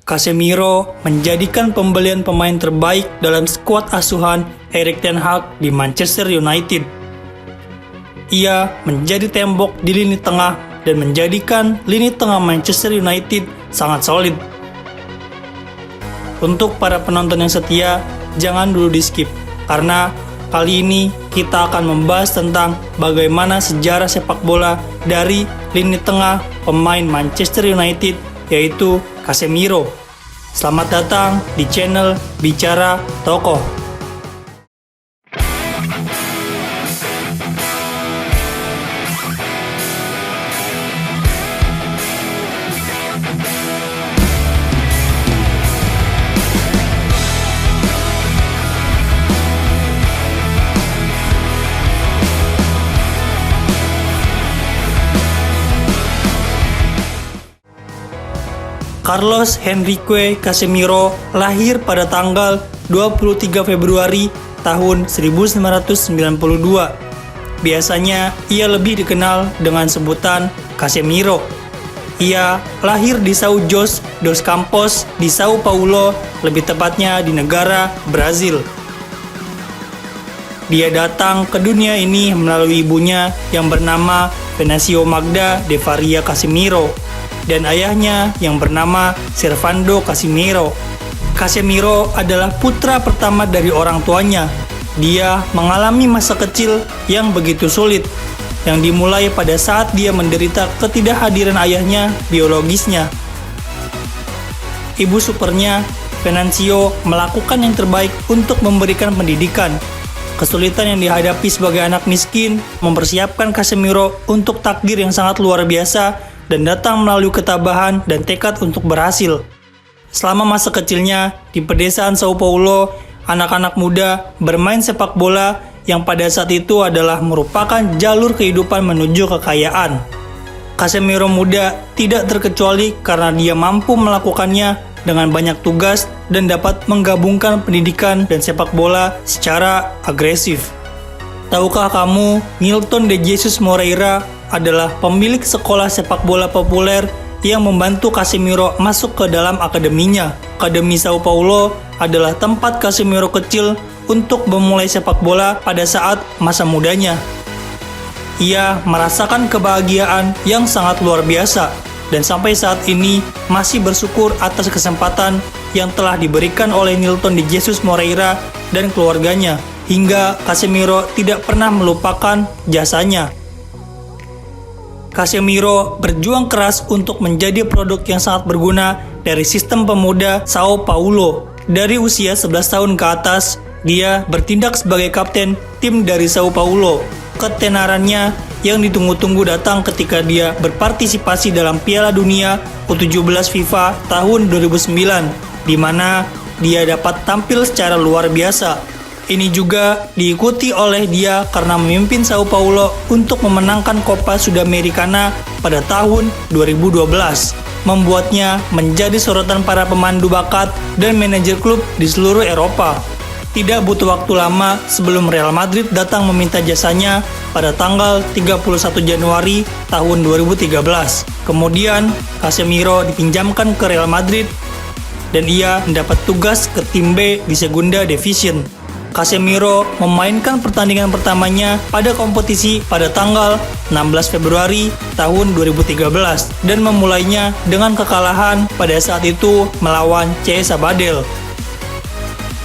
Casemiro menjadikan pembelian pemain terbaik dalam skuad asuhan Erik ten Hag di Manchester United. Ia menjadi tembok di lini tengah dan menjadikan lini tengah Manchester United sangat solid. Untuk para penonton yang setia, jangan dulu di-skip, karena kali ini kita akan membahas tentang bagaimana sejarah sepak bola dari lini tengah pemain Manchester United, yaitu Casemiro. Selamat datang di channel Bicara Tokoh. Carlos Henrique Casemiro lahir pada tanggal 23 Februari tahun 1992. Biasanya ia lebih dikenal dengan sebutan Casemiro. Ia lahir di São José dos Campos di Sao Paulo, lebih tepatnya di negara Brazil. Dia datang ke dunia ini melalui ibunya yang bernama Venancio Magda de Faria Casemiro dan ayahnya yang bernama Servando Casemiro. Casemiro adalah putra pertama dari orang tuanya. Dia mengalami masa kecil yang begitu sulit, yang dimulai pada saat dia menderita ketidakhadiran ayahnya biologisnya. Ibu supernya, Venancio, melakukan yang terbaik untuk memberikan pendidikan. Kesulitan yang dihadapi sebagai anak miskin mempersiapkan Casemiro untuk takdir yang sangat luar biasa dan datang melalui ketabahan dan tekad untuk berhasil. Selama masa kecilnya di pedesaan Sao Paulo, anak-anak muda bermain sepak bola yang pada saat itu adalah merupakan jalur kehidupan menuju kekayaan. Casemiro muda tidak terkecuali karena dia mampu melakukannya dengan banyak tugas dan dapat menggabungkan pendidikan dan sepak bola secara agresif. Tahukah kamu, Nilton de Jesus Moreira adalah pemilik sekolah sepak bola populer yang membantu Casemiro masuk ke dalam akademinya. Akademi Sao Paulo adalah tempat Casemiro kecil untuk memulai sepak bola pada saat masa mudanya. Ia merasakan kebahagiaan yang sangat luar biasa dan sampai saat ini masih bersyukur atas kesempatan yang telah diberikan oleh Nilton de Jesus Moreira dan keluarganya, hingga Casemiro tidak pernah melupakan jasanya. Casemiro berjuang keras untuk menjadi produk yang sangat berguna dari sistem pemuda Sao Paulo. Dari usia 11 tahun ke atas, dia bertindak sebagai kapten tim dari Sao Paulo. Ketenarannya yang ditunggu-tunggu datang ketika dia berpartisipasi dalam Piala Dunia U17 FIFA tahun 2009, di mana dia dapat tampil secara luar biasa. Ini juga diikuti oleh dia karena memimpin Sao Paulo untuk memenangkan Copa Sudamericana pada tahun 2012, membuatnya menjadi sorotan para pemandu bakat dan manajer klub di seluruh Eropa. Tidak butuh waktu lama sebelum Real Madrid datang meminta jasanya pada tanggal 31 Januari tahun 2013. Kemudian Casemiro dipinjamkan ke Real Madrid dan ia mendapat tugas ke tim B di Segunda Division. Casemiro memainkan pertandingan pertamanya pada kompetisi pada tanggal 16 Februari tahun 2013 dan memulainya dengan kekalahan pada saat itu melawan CS Sabadell.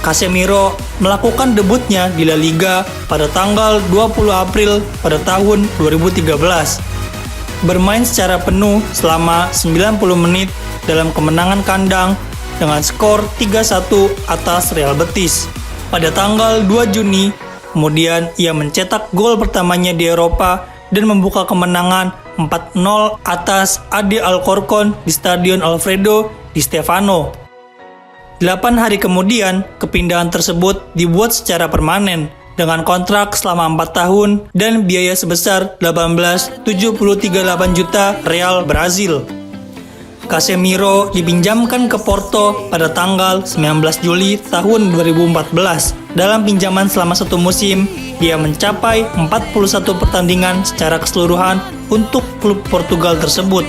Casemiro melakukan debutnya di La Liga pada tanggal 20 April pada tahun 2013. Bermain secara penuh selama 90 menit dalam kemenangan kandang dengan skor 3-1 atas Real Betis. Pada tanggal 2 Juni, kemudian ia mencetak gol pertamanya di Eropa dan membuka kemenangan 4-0 atas AD Alcorcón di Stadion Alfredo Di Stefano. 8 hari kemudian, kepindahan tersebut dibuat secara permanen dengan kontrak selama 4 tahun dan biaya sebesar 18,738 juta real Brazil. Casemiro dipinjamkan ke Porto pada tanggal 19 Juli tahun 2014. Dalam pinjaman selama 1 musim, dia mencapai 41 pertandingan secara keseluruhan untuk klub Portugal tersebut.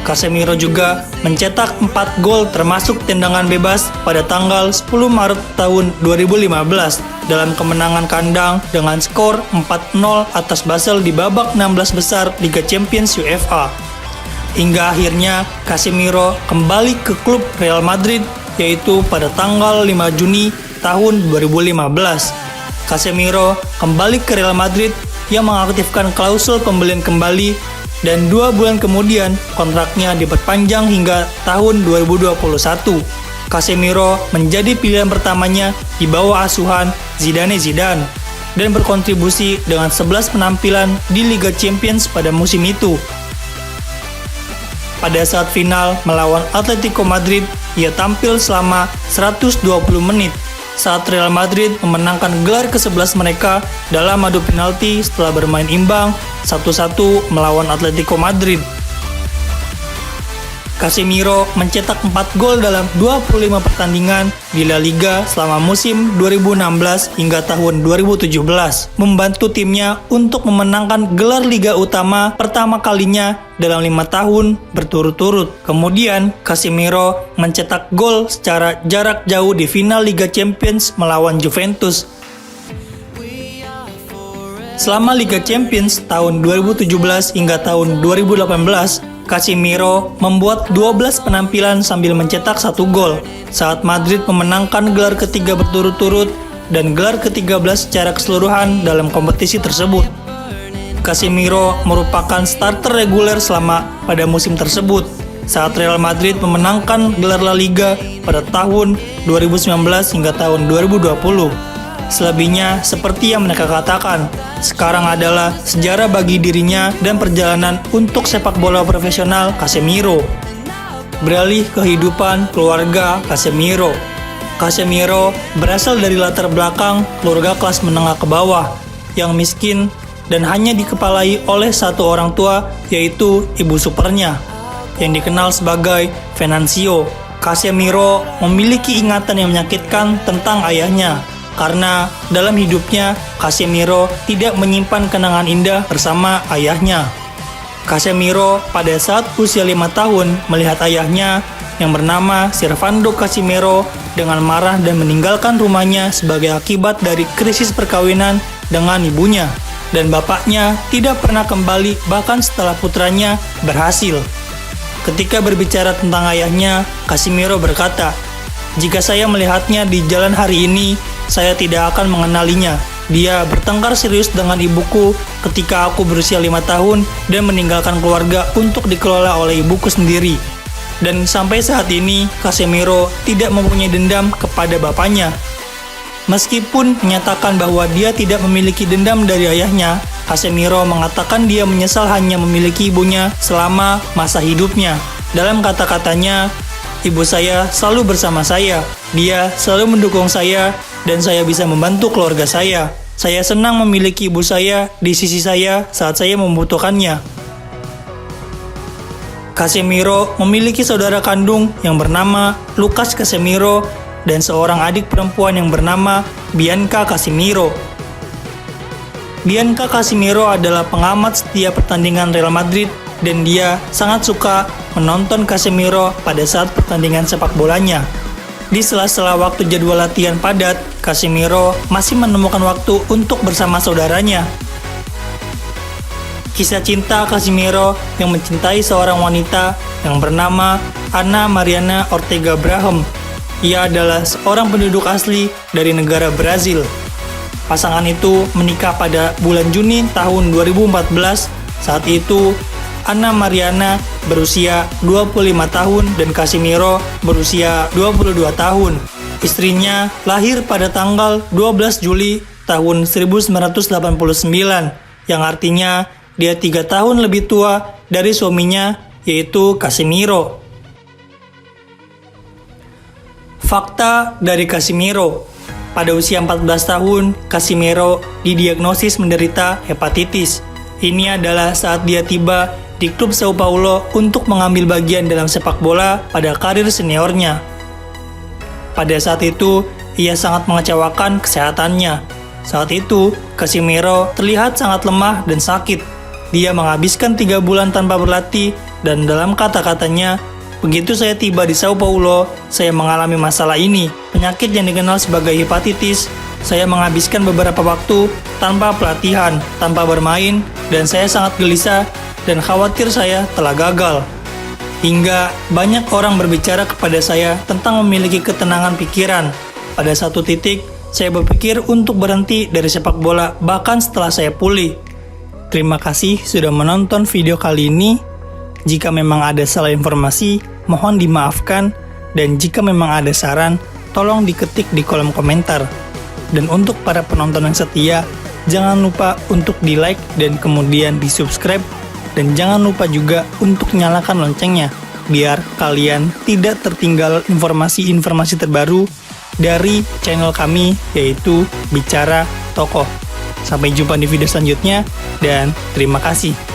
Casemiro juga mencetak 4 gol termasuk tendangan bebas pada tanggal 10 Maret tahun 2015 dalam kemenangan kandang dengan skor 4-0 atas Basel di babak 16 besar Liga Champions UEFA. Hingga akhirnya Casemiro kembali ke klub Real Madrid yaitu pada tanggal 5 Juni tahun 2015. Casemiro kembali ke Real Madrid yang mengaktifkan klausul pembelian kembali dan 2 bulan kemudian kontraknya diperpanjang hingga tahun 2021. Casemiro menjadi pilihan pertamanya di bawah asuhan Zidane dan berkontribusi dengan 11 penampilan di Liga Champions pada musim itu. Pada saat final melawan Atletico Madrid, ia tampil selama 120 menit saat Real Madrid memenangkan gelar ke-11 mereka dalam adu penalti setelah bermain imbang 1-1 melawan Atletico Madrid. Casemiro mencetak 4 gol dalam 25 pertandingan di La Liga selama musim 2016 hingga tahun 2017, membantu timnya untuk memenangkan gelar Liga Utama pertama kalinya dalam 5 tahun berturut-turut. Kemudian, Casemiro mencetak gol secara jarak jauh di final Liga Champions melawan Juventus. Selama Liga Champions tahun 2017 hingga tahun 2018, Casemiro membuat 12 penampilan sambil mencetak 1 gol saat Madrid memenangkan gelar ketiga berturut-turut dan gelar ke-13 secara keseluruhan dalam kompetisi tersebut. Casemiro merupakan starter reguler selama pada musim tersebut saat Real Madrid memenangkan gelar La Liga pada tahun 2019 hingga tahun 2020. Selebihnya, seperti yang mereka katakan, sekarang adalah sejarah bagi dirinya dan perjalanan untuk sepak bola profesional Casemiro. Beralih kehidupan keluarga Casemiro. Casemiro berasal dari latar belakang keluarga kelas menengah ke bawah yang miskin dan hanya dikepalai oleh satu orang tua, yaitu ibu supernya yang dikenal sebagai Venancio. Casemiro memiliki ingatan yang menyakitkan tentang ayahnya karena dalam hidupnya Casemiro tidak menyimpan kenangan indah bersama ayahnya. Casemiro pada saat usia 5 tahun melihat ayahnya yang bernama Servando Casemiro dengan marah dan meninggalkan rumahnya sebagai akibat dari krisis perkawinan dengan ibunya, dan bapaknya tidak pernah kembali bahkan setelah putranya berhasil. Ketika berbicara tentang ayahnya, Casemiro berkata, "Jika saya melihatnya di jalan hari ini, saya tidak akan mengenalinya. Dia bertengkar serius dengan ibuku ketika aku berusia 5 tahun dan meninggalkan keluarga untuk dikelola oleh ibuku sendiri." Dan sampai saat ini, Casemiro tidak mempunyai dendam kepada bapaknya. Meskipun menyatakan bahwa dia tidak memiliki dendam dari ayahnya, Casemiro mengatakan dia menyesal hanya memiliki ibunya selama masa hidupnya. Dalam kata-katanya, "Ibu saya selalu bersama saya. Dia selalu mendukung saya dan saya bisa membantu keluarga saya. Saya senang memiliki ibu saya di sisi saya saat saya membutuhkannya." Casemiro memiliki saudara kandung yang bernama Lucas Casemiro dan seorang adik perempuan yang bernama Bianca Casemiro. Bianca Casemiro adalah pengamat setiap pertandingan Real Madrid dan dia sangat suka menonton Casemiro pada saat pertandingan sepak bolanya. Di sela-sela waktu jadwal latihan padat, Casemiro masih menemukan waktu untuk bersama saudaranya. Kisah cinta Casemiro yang mencintai seorang wanita yang bernama Ana Mariana Ortega Braham. Ia adalah seorang penduduk asli dari negara Brazil. Pasangan itu menikah pada bulan Juni tahun 2014. Saat itu, Ana Mariana berusia 25 tahun dan Casemiro berusia 22 tahun. Istrinya lahir pada tanggal 12 Juli tahun 1989, yang artinya dia 3 tahun lebih tua dari suaminya, yaitu Casemiro. Fakta dari Casemiro. Pada usia 14 tahun, Casemiro didiagnosis menderita hepatitis. Ini adalah saat dia tiba di klub Sao Paulo untuk mengambil bagian dalam sepak bola pada karir seniornya. Pada saat itu, ia sangat mengecewakan kesehatannya. Saat itu, Casemiro terlihat sangat lemah dan sakit. Dia menghabiskan 3 bulan tanpa berlatih, dan dalam kata-katanya, begitu saya tiba di Sao Paulo, saya mengalami masalah ini, penyakit yang dikenal sebagai hepatitis. Saya menghabiskan beberapa waktu tanpa pelatihan, tanpa bermain, dan saya sangat gelisah dan khawatir saya telah gagal. Hingga banyak orang berbicara kepada saya tentang memiliki ketenangan pikiran. Pada satu titik, saya berpikir untuk berhenti dari sepak bola bahkan setelah saya pulih. Terima kasih sudah menonton video kali ini. Jika memang ada salah informasi, mohon dimaafkan. Dan jika memang ada saran, tolong diketik di kolom komentar. Dan untuk para penonton yang setia, jangan lupa untuk di-like dan kemudian di-subscribe. Dan jangan lupa juga untuk nyalakan loncengnya, biar kalian tidak tertinggal informasi-informasi terbaru dari channel kami, yaitu Bicara Tokoh. Sampai jumpa di video selanjutnya, dan terima kasih.